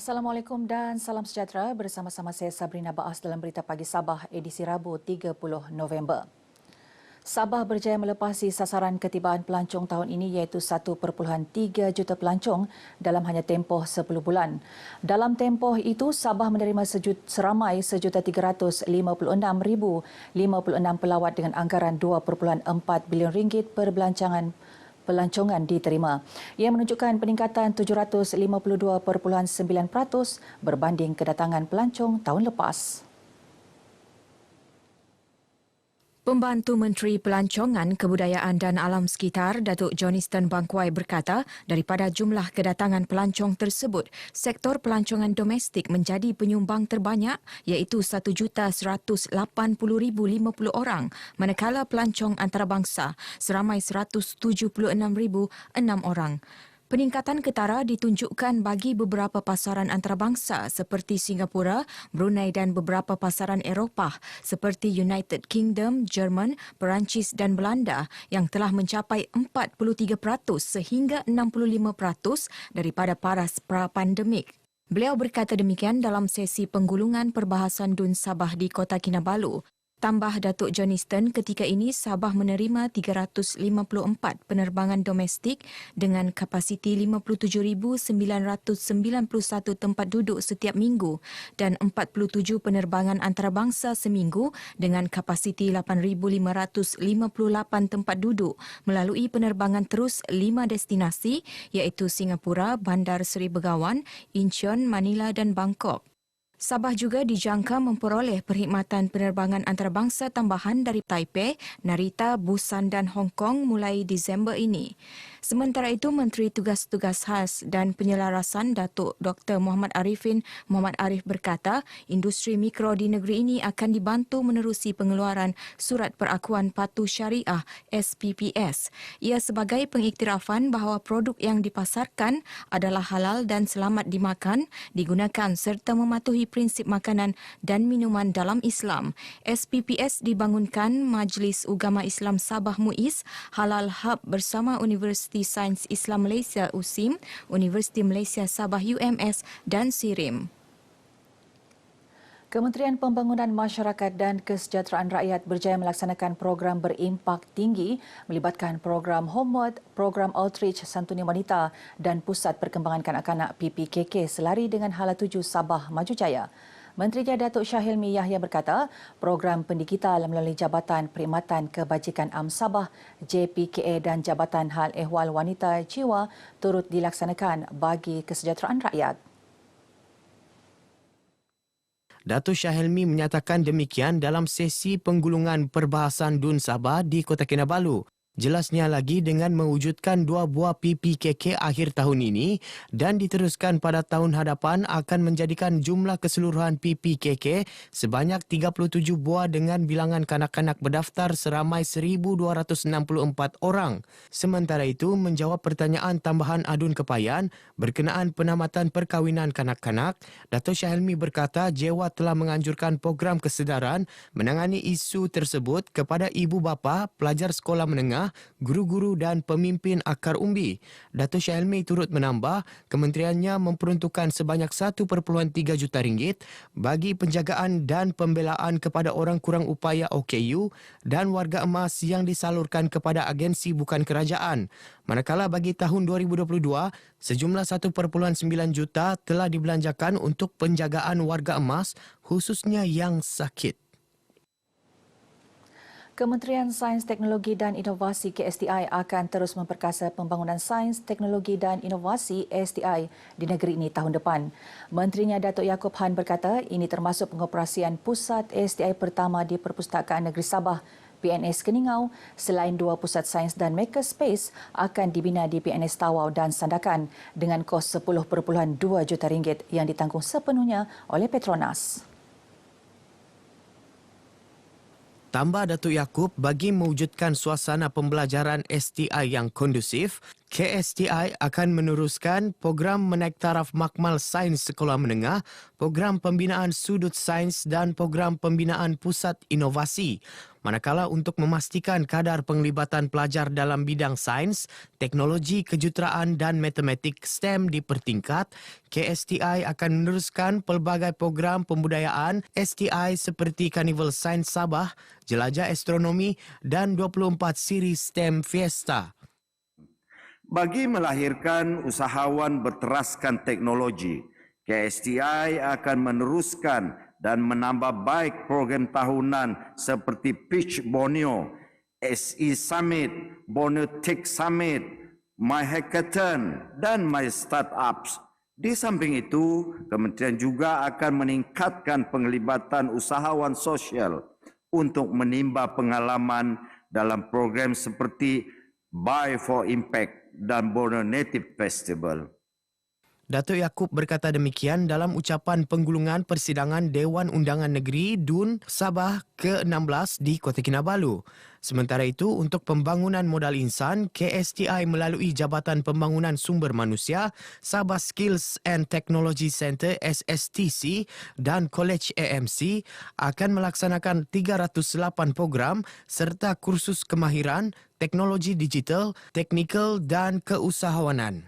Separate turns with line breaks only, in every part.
Assalamualaikum dan salam sejahtera. Bersama-sama saya Sabrina Baas dalam Berita Pagi Sabah edisi Rabu 30 November. Sabah berjaya melepasi sasaran ketibaan pelancong tahun ini iaitu 1.3 juta pelancong dalam hanya tempoh 10 bulan. Dalam tempoh itu, Sabah menerima seramai 1,356,056 pelawat dengan anggaran 2.4 bilion ringgit pelancongan diterima. Ia menunjukkan peningkatan 752.9% berbanding kedatangan pelancong tahun lepas.
Pembantu Menteri Pelancongan, Kebudayaan dan Alam Sekitar, Datuk Johnston Bangkwai berkata, daripada jumlah kedatangan pelancong tersebut, sektor pelancongan domestik menjadi penyumbang terbanyak iaitu 1,180,050 orang, manakala pelancong antarabangsa seramai 176,006 orang. Peningkatan ketara ditunjukkan bagi beberapa pasaran antarabangsa seperti Singapura, Brunei dan beberapa pasaran Eropah seperti United Kingdom, Jerman, Perancis dan Belanda yang telah mencapai 43% sehingga 65% daripada paras pra-pandemik. Beliau berkata demikian dalam sesi penggulungan perbahasan DUN Sabah di Kota Kinabalu. Tambah Datuk Johnston, ketika ini Sabah menerima 354 penerbangan domestik dengan kapasiti 57,991 tempat duduk setiap minggu dan 47 penerbangan antarabangsa seminggu dengan kapasiti 8,558 tempat duduk melalui penerbangan terus 5 destinasi iaitu Singapura, Bandar Seri Begawan, Incheon, Manila dan Bangkok. Sabah juga dijangka memperoleh perkhidmatan penerbangan antarabangsa tambahan dari Taipei, Narita, Busan dan Hong Kong mulai Disember ini. Sementara itu, Menteri Tugas-Tugas Khas dan Penyelarasan Datuk Dr. Muhammad Arifin Muhammad Arif berkata, industri mikro di negeri ini akan dibantu menerusi pengeluaran Surat Perakuan Patuh Syariah SPPS. Ia sebagai pengiktirafan bahawa produk yang dipasarkan adalah halal dan selamat dimakan, digunakan serta mematuhi prinsip makanan dan minuman dalam Islam. SPPS dibangunkan Majlis Ugama Islam Sabah MUIS, Halal Hub bersama Universiti Sains Islam Malaysia USIM, Universiti Malaysia Sabah UMS dan SIRIM.
Kementerian Pembangunan Masyarakat dan Kesejahteraan Rakyat berjaya melaksanakan program berimpak tinggi melibatkan program Homework, program Outreach Santuni Wanita dan Pusat Perkembangan Kanak-Kanak PPKK selari dengan Hala Tuju Sabah Maju Jaya. Menterinya Datuk Shah Hilmi Yahya berkata, program pendigital melalui Jabatan Perkhidmatan Kebajikan Am Sabah, JPKA dan Jabatan Hal Ehwal Wanita Jiwa turut dilaksanakan bagi kesejahteraan rakyat.
Datuk Shah Hilmi menyatakan demikian dalam sesi penggulungan perbahasan DUN Sabah di Kota Kinabalu. Jelasnya lagi dengan mewujudkan 2 buah PPKK akhir tahun ini dan diteruskan pada tahun hadapan akan menjadikan jumlah keseluruhan PPKK sebanyak 37 buah dengan bilangan kanak-kanak berdaftar seramai 1,264 orang. Sementara itu, menjawab pertanyaan tambahan Adun Kepayan berkenaan penamatan perkahwinan kanak-kanak, Datuk Shah Hilmi berkata JEWA telah menganjurkan program kesedaran menangani isu tersebut kepada ibu bapa, pelajar sekolah menengah, guru-guru dan pemimpin akar umbi. Datuk Shah Hilmi turut menambah, kementeriannya memperuntukkan sebanyak 1.3 juta ringgit bagi penjagaan dan pembelaan kepada orang kurang upaya OKU dan warga emas yang disalurkan kepada agensi bukan kerajaan. Manakala bagi tahun 2022, sejumlah 1.9 juta telah dibelanjakan untuk penjagaan warga emas khususnya yang sakit.
Kementerian Sains, Teknologi dan Inovasi KSTI akan terus memperkasa pembangunan sains, teknologi dan inovasi STI di negeri ini tahun depan. Menterinya Datuk Yaakob Han berkata ini termasuk pengoperasian pusat STI pertama di Perpustakaan Negeri Sabah, PNS Keningau. Selain 2 pusat sains dan makerspace akan dibina di PNS Tawau dan Sandakan dengan kos 10.2 juta ringgit yang ditanggung sepenuhnya oleh Petronas.
Tambah Datuk Yaakob, bagi mewujudkan suasana pembelajaran STI yang kondusif, KSTI akan meneruskan program menaik taraf makmal sains sekolah menengah, program pembinaan sudut sains dan program pembinaan pusat inovasi. Manakala untuk memastikan kadar penglibatan pelajar dalam bidang sains, teknologi, kejuruteraan dan matematik STEM dipertingkat, KSTI akan meneruskan pelbagai program pembudayaan STI seperti Karnival Sains Sabah, Jelajah Astronomi dan 24 siri STEM Fiesta.
Bagi melahirkan usahawan berteraskan teknologi, KSTI akan meneruskan dan menambah baik program tahunan seperti Pitch Borneo, SE Summit, Borneo Tech Summit, My Hackathon dan My Startups. Di samping itu, kementerian juga akan meningkatkan penglibatan usahawan sosial untuk menimba pengalaman dalam program seperti Buy for Impact dan Borneo Native Festival.
Datuk Yaakob berkata demikian dalam ucapan penggulungan persidangan Dewan Undangan Negeri DUN Sabah ke-16 di Kota Kinabalu. Sementara itu, untuk pembangunan modal insan, KSTI melalui Jabatan Pembangunan Sumber Manusia, Sabah Skills and Technology Centre SSTC dan College AMC akan melaksanakan 308 program serta kursus kemahiran, teknologi digital, teknikal dan keusahawanan.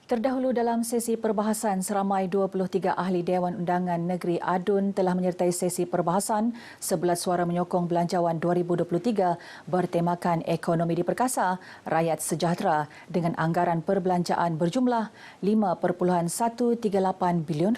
Terdahulu dalam sesi perbahasan, seramai 23 ahli Dewan Undangan Negeri ADUN telah menyertai sesi perbahasan 11 suara menyokong Belanjawan 2023 bertemakan ekonomi diperkasa, rakyat sejahtera dengan anggaran perbelanjaan berjumlah RM5.138 bilion.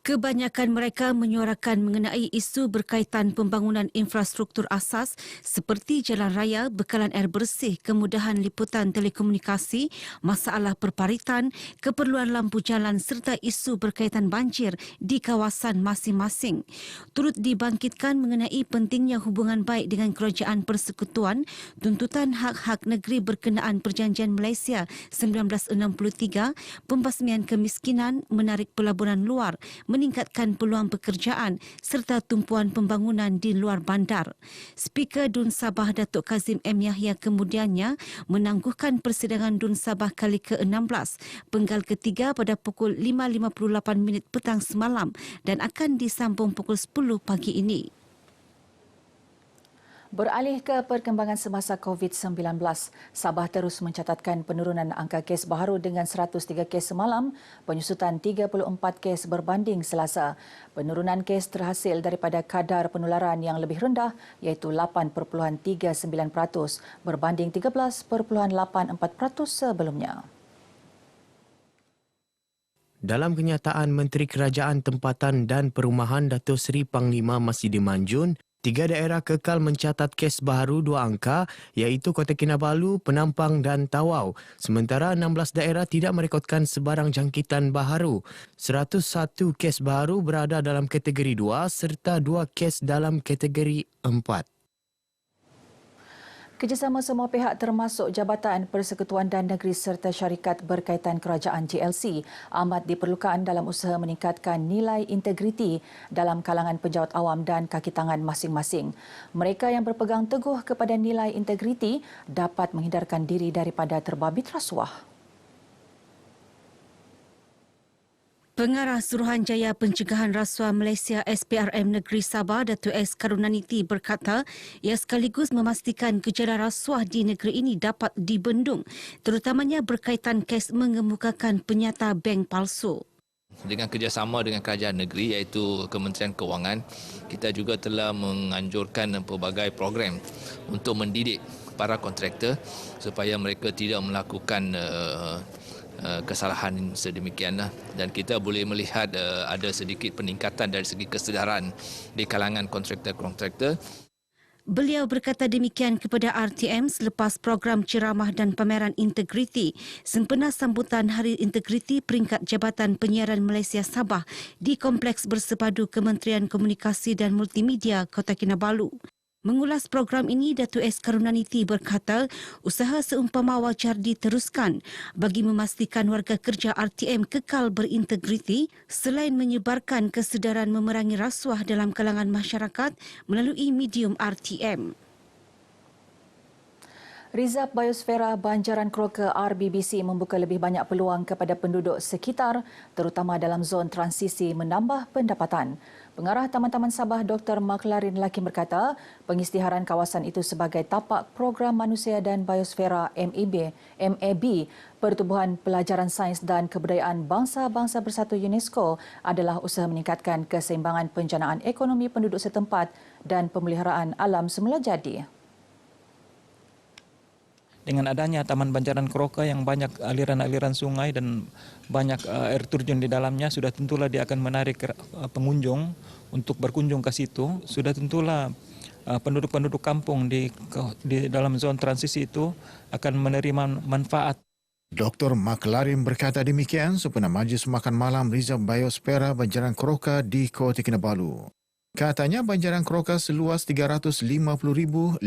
Kebanyakan mereka menyuarakan mengenai isu berkaitan pembangunan infrastruktur asas seperti jalan raya, bekalan air bersih, kemudahan liputan telekomunikasi, masalah perparitan, keperluan lampu jalan serta isu berkaitan banjir di kawasan masing-masing. Turut dibangkitkan mengenai pentingnya hubungan baik dengan kerajaan persekutuan, tuntutan hak-hak negeri berkenaan Perjanjian Malaysia 1963, pembasmian kemiskinan, menarik pelaburan luar, meningkatkan peluang pekerjaan serta tumpuan pembangunan di luar bandar. Speaker DUN Sabah Datuk Kazim M. Yahya kemudiannya menangguhkan persidangan DUN Sabah kali ke-16 penggal ketiga pada pukul 5.58 petang semalam dan akan disambung pukul 10 pagi ini.
Beralih ke perkembangan semasa COVID-19, Sabah terus mencatatkan penurunan angka kes baharu dengan 103 kes semalam, penyusutan 34 kes berbanding Selasa. Penurunan kes terhasil daripada kadar penularan yang lebih rendah iaitu 8.39% berbanding 13.84% sebelumnya.
Dalam kenyataan Menteri Kerajaan Tempatan dan Perumahan Datuk Seri Panglima Masidi Manjun, 3 daerah kekal mencatat kes baharu 2 angka iaitu Kota Kinabalu, Penampang dan Tawau. Sementara 16 daerah tidak merekodkan sebarang jangkitan baharu. 101 kes baharu berada dalam kategori 2 serta 2 kes dalam kategori 4.
Kerjasama semua pihak termasuk Jabatan Persekutuan dan Negeri serta syarikat berkaitan kerajaan GLC amat diperlukan dalam usaha meningkatkan nilai integriti dalam kalangan penjawat awam dan kaki tangan masing-masing. Mereka yang berpegang teguh kepada nilai integriti dapat menghindarkan diri daripada terbabit rasuah.
Pengarah Suruhanjaya Pencegahan Rasuah Malaysia SPRM Negeri Sabah, Datuk S. Karunaniti berkata ia sekaligus memastikan gejala rasuah di negeri ini dapat dibendung, terutamanya berkaitan kes mengemukakan penyata bank palsu.
Dengan kerjasama dengan kerajaan negeri iaitu Kementerian Kewangan, kita juga telah menganjurkan pelbagai program untuk mendidik para kontraktor supaya mereka tidak melakukan kesalahan sedemikian dan kita boleh melihat ada sedikit peningkatan dari segi kesedaran di kalangan kontraktor-kontraktor.
Beliau berkata demikian kepada RTM selepas program ceramah dan pameran integriti sempena sambutan Hari Integriti peringkat Jabatan Penyiaran Malaysia Sabah di Kompleks Bersepadu Kementerian Komunikasi dan Multimedia Kota Kinabalu. Mengulas program ini, Datuk S. Karunaniti berkata usaha seumpama wajar diteruskan bagi memastikan warga kerja RTM kekal berintegriti selain menyebarkan kesedaran memerangi rasuah dalam kalangan masyarakat melalui medium RTM.
Rizab Biosfera Banjaran Kroka RBBC membuka lebih banyak peluang kepada penduduk sekitar, terutama dalam zon transisi menambah pendapatan. Pengarah Taman-Taman Sabah Dr. Maklarin Lakim berkata, pengisytiharan kawasan itu sebagai tapak Program Manusia dan Biosfera MAB, Pertubuhan Pelajaran Sains dan Kebudayaan Bangsa-Bangsa Bersatu UNESCO adalah usaha meningkatkan keseimbangan penjanaan ekonomi penduduk setempat dan pemeliharaan alam semula jadi.
Dengan adanya Taman Banjaran Kroka yang banyak aliran-aliran sungai dan banyak air terjun di dalamnya, sudah tentulah dia akan menarik pengunjung untuk berkunjung ke situ. Sudah tentulah penduduk-penduduk kampung di dalam zon transisi itu akan menerima manfaat.
Dr. Maklarin berkata demikian sempena Majlis Makan Malam Rizab Biosfera Banjaran Kroka di Kota Kinabalu. Katanya Banjaran Kroka seluas 350,580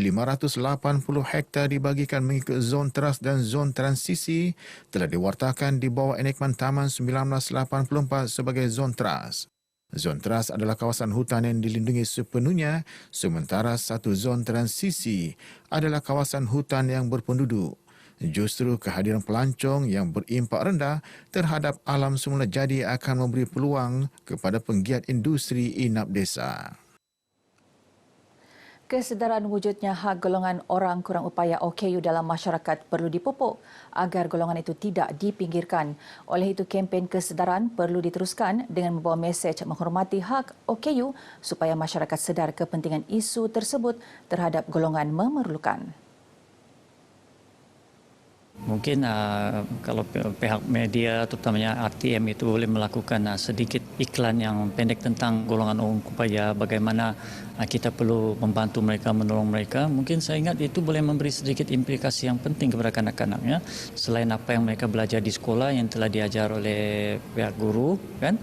hektar dibagikan mengikut zon teras dan zon transisi telah diwartakan di bawah enakmen Taman 1984 sebagai zon teras. Zon teras adalah kawasan hutan yang dilindungi sepenuhnya, sementara satu zon transisi adalah kawasan hutan yang berpenduduk. Justru kehadiran pelancong yang berimpak rendah terhadap alam semula jadi akan memberi peluang kepada penggiat industri inap desa.
Kesedaran wujudnya hak golongan orang kurang upaya OKU dalam masyarakat perlu dipupuk agar golongan itu tidak dipinggirkan. Oleh itu, kempen kesedaran perlu diteruskan dengan membawa mesej menghormati hak OKU supaya masyarakat sedar kepentingan isu tersebut terhadap golongan memerlukan.
Mungkin kalau pihak media, terutamanya RTM itu boleh melakukan sedikit iklan yang pendek tentang golongan orang upaya, bagaimana kita perlu membantu mereka, menolong mereka. Mungkin saya ingat itu boleh memberi sedikit implikasi yang penting kepada kanak-kanaknya, selain apa yang mereka belajar di sekolah yang telah diajar oleh pihak guru, kan?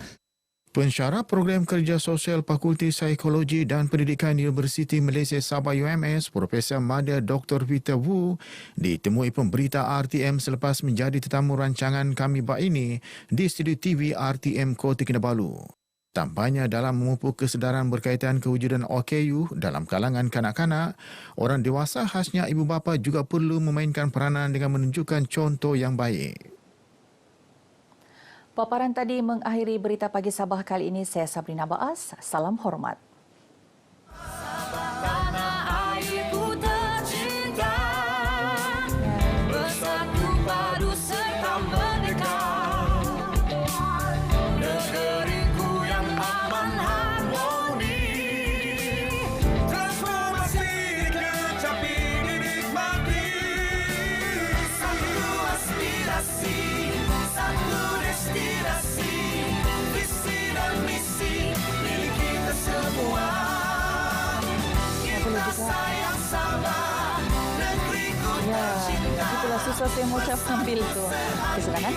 Pensyarah Program Kerja Sosial Fakulti Psikologi dan Pendidikan Universiti Malaysia Sabah UMS, Profesor Madya Dr. Peter Wu, ditemui pemberita RTM selepas menjadi tetamu rancangan Kami Bak Ini di studio TV RTM Kota Kinabalu. Tampaknya dalam memupuk kesedaran berkaitan kewujudan OKU dalam kalangan kanak-kanak, orang dewasa khasnya ibu bapa juga perlu memainkan peranan dengan menunjukkan contoh yang baik.
Paparan tadi mengakhiri berita pagi Sabah kali ini. Saya Sabrina Baas. Salam hormat. Itulah susah saya mau ucap sambil tu. Silakan.